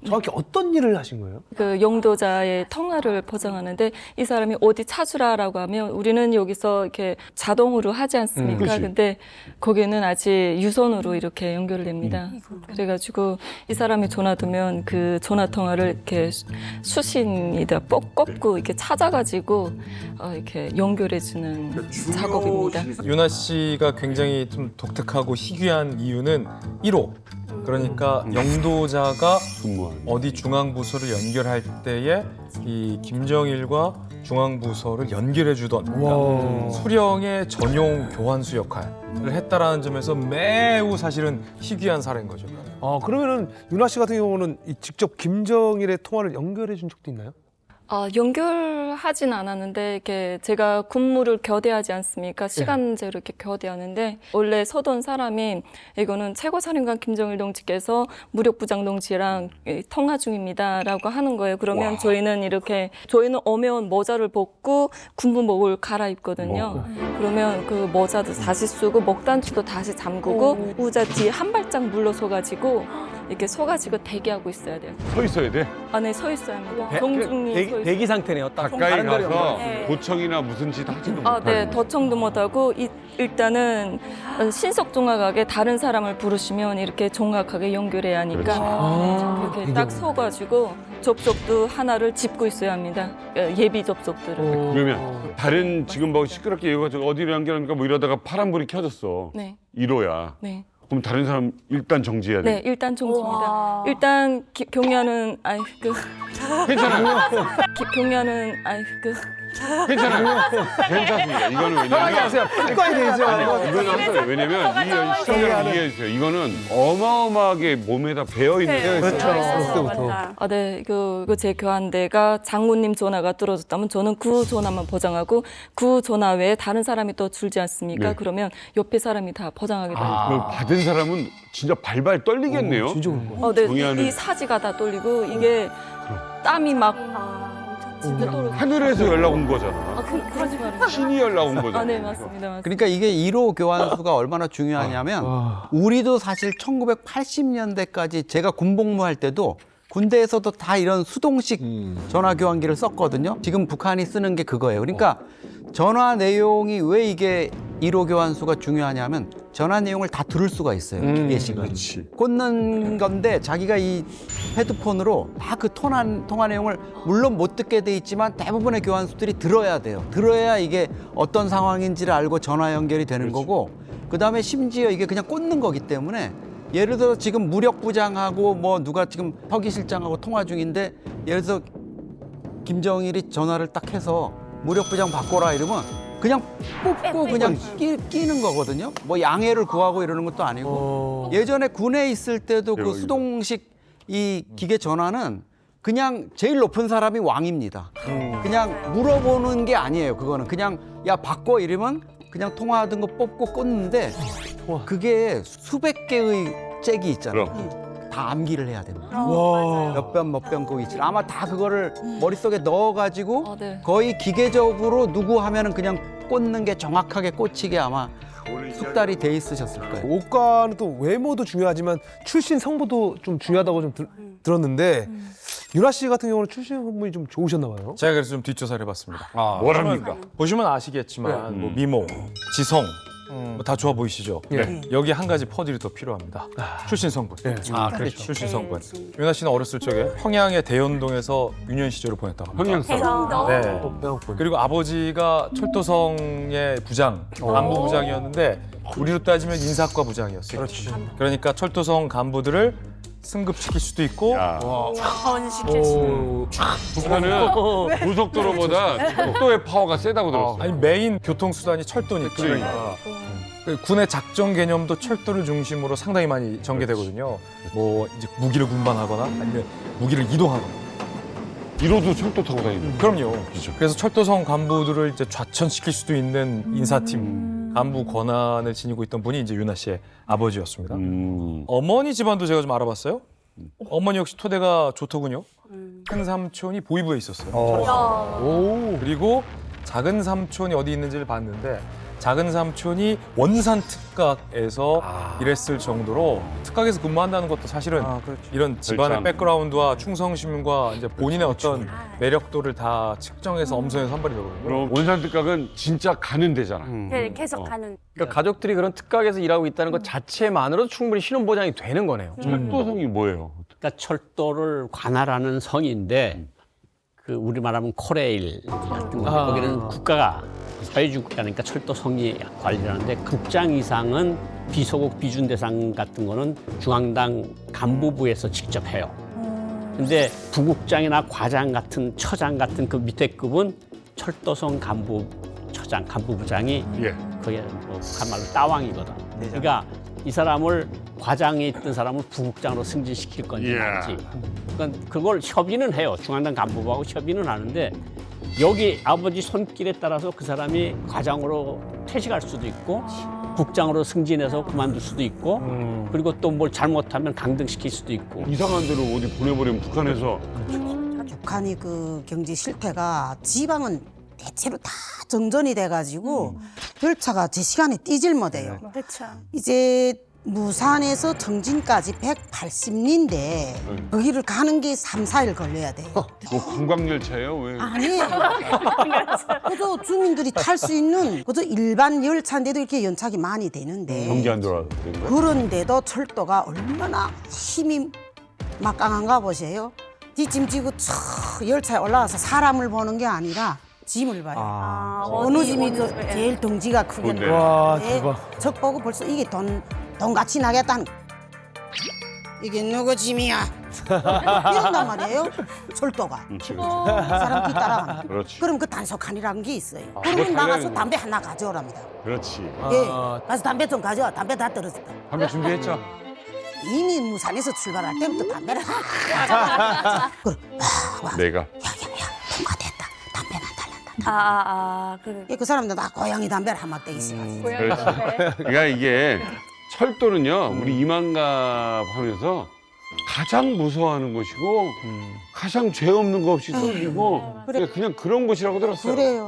정확히 어떤 일을 하신 거예요? 그 용도자의 통화를 보장하는데 이 사람이 어디 찾으라라고 하면 우리는 여기서 이렇게 자동으로 하지 않습니까? 그렇지. 근데 거기는 아직 유선으로 이렇게 연결됩니다. 그래가지고 이 사람이 전화 두면 그 전화 통화를 이렇게 수신이다 꼽고 이렇게 찾아가지고 이렇게 연결해주는 작업입니다. 유나 씨가 굉장히 좀 독특하고 희귀한 이유는 1호. 그러니까 영도자가 근무하는. 어디 중앙부서를 연결할 때에 이 김정일과 중앙부서를 연결해 주던 와. 수령의 전용 교환수 역할을 했다라는 점에서 매우 사실은 희귀한 사례인 거죠. 그러면은 유나 씨 같은 경우는 직접 김정일의 통화를 연결해 준 적도 있나요? 연결하진 않았는데 이렇게 제가 군무를 교대하지 않습니까? 시간제로 이렇게 교대하는데 원래 서던 사람이 이거는 최고사령관 김정일 동지께서 무력부장 동지랑 통화 중입니다라고 하는 거예요. 그러면 저희는 오면 모자를 벗고 군부복을 갈아입거든요. 그러면 그 모자도 다시 쓰고 목단추도 다시 잠그고 의자 뒤에 한 발짝 물러서가지고 이렇게 서가지고 대기하고 있어야 돼요. 서 있어야 돼. 안에 서 있어야 합니다. 정중히 서 있어야 대기 상태네요. 딱 가까이 다른 데로 가서 연결. 네. 도청이나 무슨 짓 하지도 못하고. 네, 도청도 못하고 일단은 신속 종합하게 다른 사람을 부르시면 이렇게 정확하게 연결해야 하니까 이렇게 딱 서가지고 접속도 하나를 짚고 있어야 합니다. 예비 접속들을. 그러면 다른 지금 뭐 시끄럽게 얘기해가지고 어디로 연결합니까? 뭐 이러다가 파란불이 켜졌어. 네, 1호야. 네. 그럼 다른 사람 일단 정지해야 돼. 네, 일단 정지입니다. 일단 경야는 괜찮아요. 경야는 괜찮아요. 괜찮습니다. 이거는 왜냐면 습관이 되죠. 이거는 항상 왜냐면 이 시청자를 이해해 주세요. 이거는 어마어마하게 몸에다 배어 있는 그렇죠. 어렸을 때부터. 네, 이거 제 교환대가 장군님 전화가 떨어졌다면 저는 그 전화만 보장하고 그 전화 외에 다른 사람이 또 줄지 않습니까? 네. 그러면 옆에 사람이 다 보장하게 됩니다. 그걸 받은 사람은 진짜 발발 떨리겠네요. 진짜 그런 거. 네, 동의하는- 이 사지가 다 떨리고 이게 땀이 막 진짜 떨어져. 하늘에서 연락 온 거잖아. 그러지 말아요. 신이 연락 온 거잖아. 네, 맞습니다. 그러니까 이게 1호 교환수가 얼마나 중요하냐면 우리도 사실 1980년대까지 제가 군복무할 때도 군대에서도 다 이런 수동식 전화 교환기를 썼거든요. 지금 북한이 쓰는 게 그거예요. 그러니까 전화 내용이 왜 이게 1호 교환수가 중요하냐면 전화 내용을 다 들을 수가 있어요. 기계식은. 꽂는 건데 자기가 이 헤드폰으로 다 그 통화 내용을 물론 못 듣게 돼 있지만 대부분의 교환수들이 들어야 돼요. 들어야 이게 어떤 상황인지를 알고 전화 연결이 되는 거고 그다음에 심지어 이게 그냥 꽂는 거기 때문에 예를 들어 지금 무력부장하고 뭐 누가 지금 서기실장하고 통화 중인데 예를 들어서 김정일이 전화를 딱 해서 무력부장 바꿔라 이러면 그냥 뽑고 그냥 끼는 거거든요. 뭐 양해를 구하고 이러는 것도 아니고 예전에 군에 있을 때도 그 대박이다. 수동식 이 기계 전화는 그냥 제일 높은 사람이 왕입니다. 그냥 물어보는 게 아니에요. 그거는 그냥 야 바꿔 이러면 그냥 통화하던 거 뽑고 꽂는데 그게 수백 개의 잭이 있잖아요. 다 암기를 해야 됩니다. 와. 몇 번 그 위치를 아마 다 그거를 머릿속에 넣어가지고 네. 거의 기계적으로 누구 하면은 그냥 꽂는 게 정확하게 꽂히게 아마 숙달이 돼 있으셨을 거예요. 옷과는 또 외모도 중요하지만 출신 성부도 좀 중요하다고 좀 들었는데 유나 씨 같은 경우는 출신 성분이 좀 좋으셨나 봐요. 제가 그래서 좀 뒷조사를 해봤습니다. 뭐랍니까? 보시면 아시겠지만 뭐 미모, 지성 뭐다 좋아 보이시죠? 네. 여기 한 가지 퍼즐이 더 필요합니다. 출신 성분. 그렇죠. 출신 성분. 유나 씨는 어렸을 적에 평양의 대연동에서 유년 시절을 보냈다고 합니다. 평양 사람. 네. 빼먹고. 그리고 아버지가 철도성의 부장, 간부 부장이었는데 우리로 따지면 인사과 부장이었어요. 그렇지. 그러니까 철도성 간부들을 승급시킬 수도 있고 야, 전시킬 수. 북한은 고속도로보다 철도의 파워가 세다고 들었어. 아니 메인 교통수단이 철도니까 그 군의 작전 개념도 철도를 중심으로 상당히 많이 전개되거든요. 뭐 이제 무기를 운반하거나 아니면 무기를 이동하거나. 1호도 철도 타고 다니는. 그럼요. 그래서 철도성 간부들을 이제 좌천시킬 수도 있는 인사팀 간부 권한을 지니고 있던 분이 이제 유나 씨의 아버지였습니다. 어머니 집안도 제가 좀 알아봤어요. 어머니 역시 토대가 좋더군요. 큰 삼촌이 보위부에 있었어요. 오. 그리고 작은 삼촌이 어디 있는지를 봤는데 작은 삼촌이 원산 특각에서 일했을 정도로 특각에서 근무한다는 것도 사실은 이런 집안의 절참. 백그라운드와 충성심과 이제 본인의 어떤 매력도를 다 측정해서 엄선해서 한 발이 되거든요. 그럼 원산 특각은 진짜 가는 데잖아. 네, 계속 가는. 그러니까 가족들이 그런 특각에서 일하고 있다는 것 자체만으로도 충분히 신원 보장이 되는 거네요. 철도성이 뭐예요? 그러니까 철도를 관할하는 성인데 그 우리 말하면 코레일 같은 거 거기는 국가가 사회주의 국가니까 철도 성이 관리를 하는데 국장 이상은 비소속 비준 대상 같은 거는 중앙당 간부부에서 직접 해요. 근데 부국장이나 과장 같은 처장 같은 그 밑에 급은 철도성 처장 간부부장이 예. 그게 뭐 북한 말로 따왕이거든. 그러니까 이 사람을 과장에 있던 사람을 부국장으로 승진시킬 건지 예. 말지. 그러니까 그걸 협의는 해요. 중앙당 간부부하고 협의는 하는데 여기 아버지 손길에 따라서 그 사람이 과장으로 퇴직할 수도 있고 국장으로 승진해서 그만둘 수도 있고 그리고 또 뭘 잘못하면 강등시킬 수도 있고. 이상한 데로 어디 보내버리면 북한에서 북한이 그 경제 실태가 지방은 대체로 다 정전이 돼가지고 열차가 제 시간에 뛰질 못해요. 그렇죠. 이제 무산에서 청진까지 180리인데 거기를 가는 게 3, 4일 걸려야 돼요. 뭐 관광열차예요? 왜? 아니에요. 그래도 주민들이 탈 수 있는 그저 일반 열차인데도 이렇게 연착이 많이 되는데 경기 안 돌아가는 거야? 그런데도 철도가 얼마나 힘이 막강한가 보세요. 뒷짐지고 촥 열차에 올라와서 사람을 보는 게 아니라 짐을 봐요. 어느 짐이 더 제일 덩지가 크겠나. 뭔데? 와, 대박. 적 보고 벌써 이게 돈같이 나겠다는. 이게 누구 짐이야? 이런단 말이에요. 철도가. 사람 뒤따라가는. 그렇지. 그럼 그 단속한이라는 게 있어요. 그거 그러면 나가서 달라는 담배 하나 가져오랍니다. 그렇지. 예, 가서 담배 좀 가져와. 담배 다 떨어졌다. 담배 준비했죠? 이미 무산에서 출발할 때부터 담배를 하. 그래, 내가. 야야야, 통과됐다. 담배만 달란다. 그래. 그 사람들 다 고양이 담배를 한 막대 있어가지고. 그렇지. 그러니까 이게 철도는요, 우리 이만갑 하면서 가장 무서워하는 곳이고 가장 죄 없는 거 없이 쏠리고 그냥 그런 곳이라고 들었어요. 그래요.